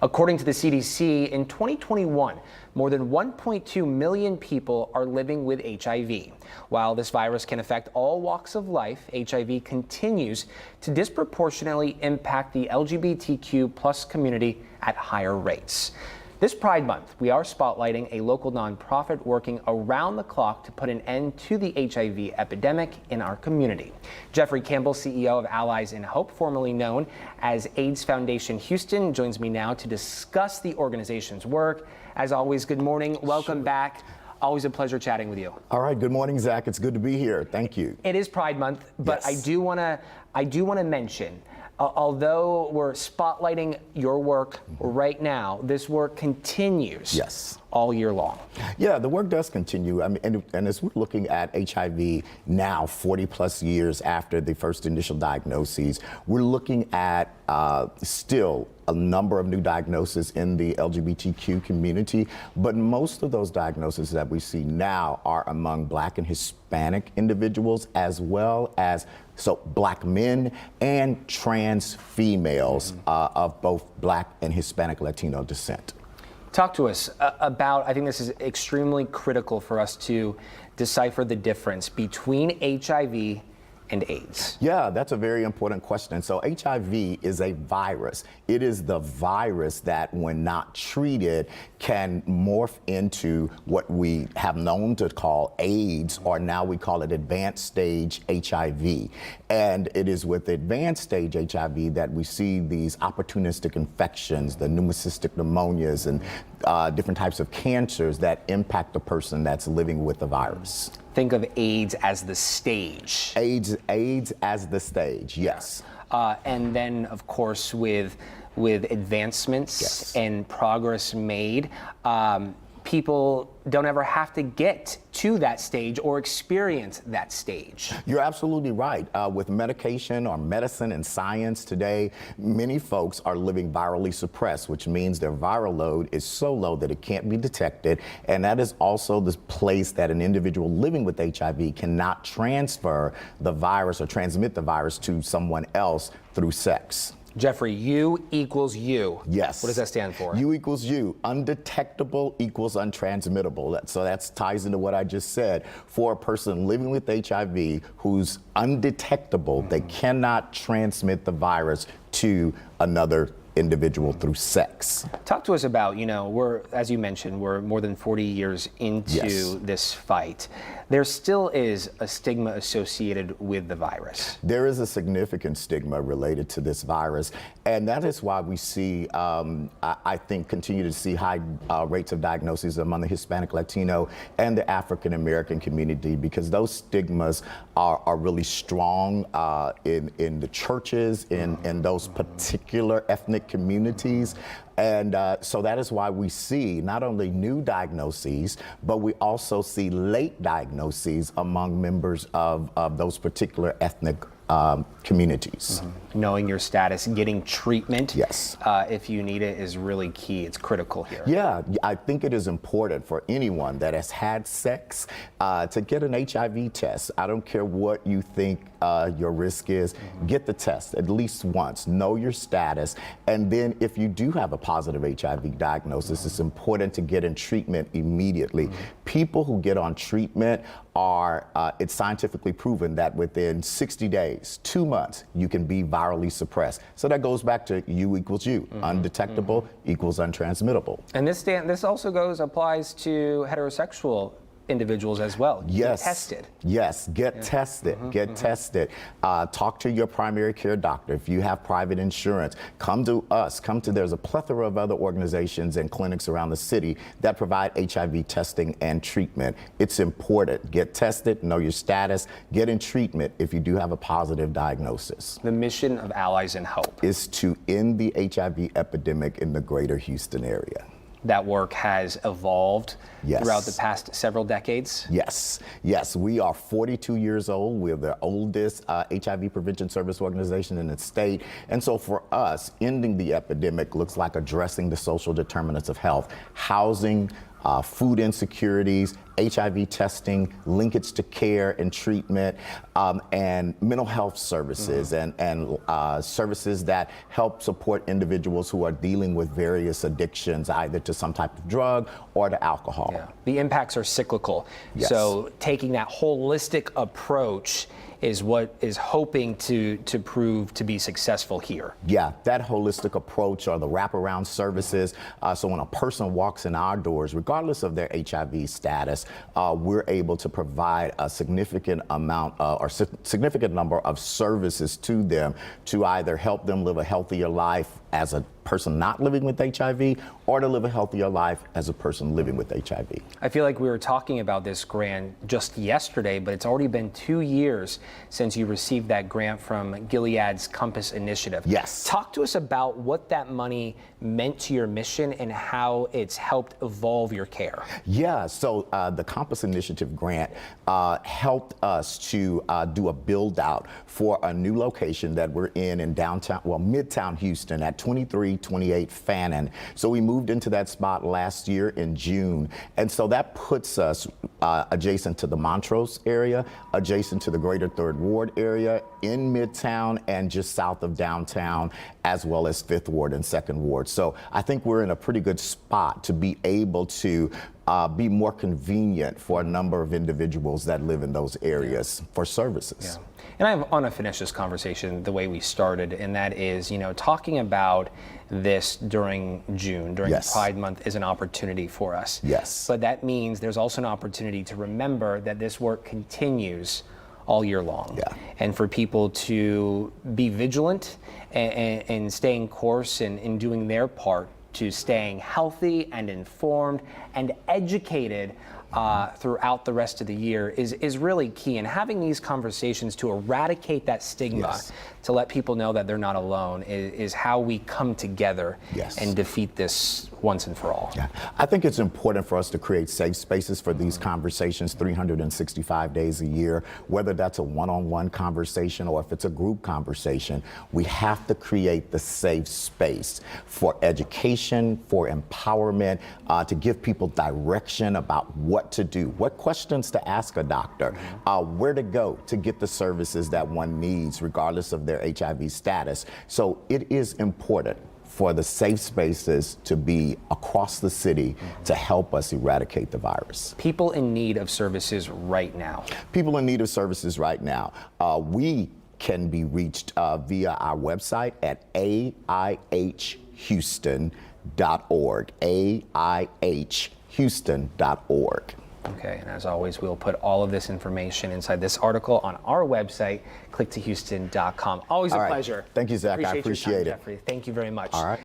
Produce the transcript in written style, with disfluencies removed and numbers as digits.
According to the CDC, in 2021, more than 1.2 million people are living with HIV. While this virus can affect all walks of life, HIV continues to disproportionately impact the LGBTQ plus community at higher rates. This Pride Month, we are spotlighting a local nonprofit working around the clock to put an end to the HIV epidemic in our community. Jeffrey Campbell, CEO of Allies in Hope, formerly known as AIDS Foundation Houston, joins me now to discuss the organization's work. As always, good morning. Welcome back. Always a pleasure chatting with you. All right. Good morning, Zach. It's good to be here. Thank you. It is Pride Month, but Yes. I do want to mention, although we're spotlighting your work right now, this work continues Yes. all year long. Yeah, the work does continue. I mean, and as we're looking at HIV now, 40 plus years after the first initial diagnoses, we're looking at still a number of new diagnoses in the LGBTQ community, but most of those diagnoses that we see now are among Black and Hispanic individuals, as well as Black men and trans females of both Black and Hispanic Latino descent. Talk to us about, I think this is extremely critical for us to decipher the difference between HIV and AIDS. Yeah, that's a very important question. So HIV is a virus. It is the virus that, when not treated, can morph into what we have known to call AIDS, or now we call it advanced stage HIV. And it is with advanced stage HIV that we see these opportunistic infections, the pneumocystic pneumonias, and different types of cancers that impact the person that's living with the virus. Think of AIDS as the stage. AIDS as the stage, yes. And then, of course, with advancements Yes. and progress made, people don't ever have to get to that stage or experience that stage. You're absolutely right. With medication or medicine and science today, many folks are living virally suppressed, which means their viral load is so low that it can't be detected. And that is also the place that an individual living with HIV cannot transfer the virus or transmit the virus to someone else through sex. Jeffrey, U equals U. Yes. What does that stand for? U equals U. Undetectable equals untransmittable. So that ties into what I just said. For a person living with HIV who's undetectable, they cannot transmit the virus to another individual through sex. Talk to us about, we're, as you mentioned, we're more than 40 years into Yes. this fight. There still is a stigma associated with the virus. There is a significant stigma related to this virus, and that is why we see, I think, continue to see high rates of diagnoses among the Hispanic, Latino, and the African American community, because those stigmas are really strong in the churches, in those particular ethnic communities. And so that is why we see not only new diagnoses, but we also see late diagnoses among members of those particular ethnic communities. Knowing your status, getting treatment, Yes. If you need it, is really key. It's critical here. Yeah, I think it is important for anyone that has had sex to get an HIV test. I don't care what you think your risk is, get the test at least once, know your status, and then if you do have a positive HIV diagnosis, it's important to get in treatment immediately. People who get on treatment it's scientifically proven that within 60 days, 2 months, you can be virally suppressed. So that goes back to U equals U. Undetectable equals untransmittable. And this also applies to heterosexual individuals as well. Yes. Get tested. Yes, get tested. Get tested. Talk to your primary care doctor. If you have private insurance, come to us. There's a plethora of other organizations and clinics around the city that provide HIV testing and treatment. It's important. Get tested, know your status, get in treatment if you do have a positive diagnosis. The mission of Allies in Hope is to end the HIV epidemic in the greater Houston area. That work has evolved Yes. throughout the past several decades. Yes, we are 42 years old. We're the oldest HIV prevention service organization in the state. And so for us, ending the epidemic looks like addressing the social determinants of health, housing, food insecurities, HIV testing, linkage to care and treatment, and mental health services and services that help support individuals who are dealing with various addictions, either to some type of drug or to alcohol. Yeah. The impacts are cyclical. Yes. So taking that holistic approach is what is hoping to prove to be successful here. Yeah, that holistic approach or the wraparound services. So when a person walks in our doors, regardless of their HIV status, we're able to provide a significant amount or significant number of services to them to either help them live a healthier life as a person not living with HIV or to live a healthier life as a person living with HIV. I feel like we were talking about this grant just yesterday, but it's already been 2 years since you received that grant from Gilead's Compass Initiative. Yes. Talk to us about what that money meant to your mission and how it's helped evolve your care. Yeah, so the Compass Initiative grant helped us to do a build out for a new location that we're in downtown, well, Midtown Houston at 2328 Fannin. So we moved into that spot last year in June. And so that puts us adjacent to the Montrose area, adjacent to the Greater Third Ward area, in Midtown and just south of downtown, as well as Fifth Ward and Second Ward. So I think we're in a pretty good spot to be able to be more convenient for a number of individuals that live in those areas for services. Yeah. And I want to finish this conversation the way we started, and that is, talking about this during June, during Yes. Pride Month, is an opportunity for us. Yes. But that means there's also an opportunity to remember that this work continues all year long. Yeah. And for people to be vigilant and staying course and doing their part to staying healthy and informed and educated throughout the rest of the year is really key. And having these conversations to eradicate that stigma, Yes. to let people know that they're not alone, is how we come together Yes. and defeat this once and for all. Yeah. I think it's important for us to create safe spaces for these conversations 365 days a year, whether that's a one-on-one conversation or if it's a group conversation. We have to create the safe space for education, for empowerment, to give people direction about what to do, what questions to ask a doctor, where to go to get the services that one needs, regardless of their HIV status. So it is important for the safe spaces to be across the city to help us eradicate the virus. People in need of services right now. People in need of services right now. We can be reached via our website at aihhouston.org, aihhouston.org. Okay, and as always, we'll put all of this information inside this article on our website, clicktohouston.com. Always a All right. pleasure. Thank you, Zach. I your time, appreciate it. Jeffrey. Thank you very much. All right.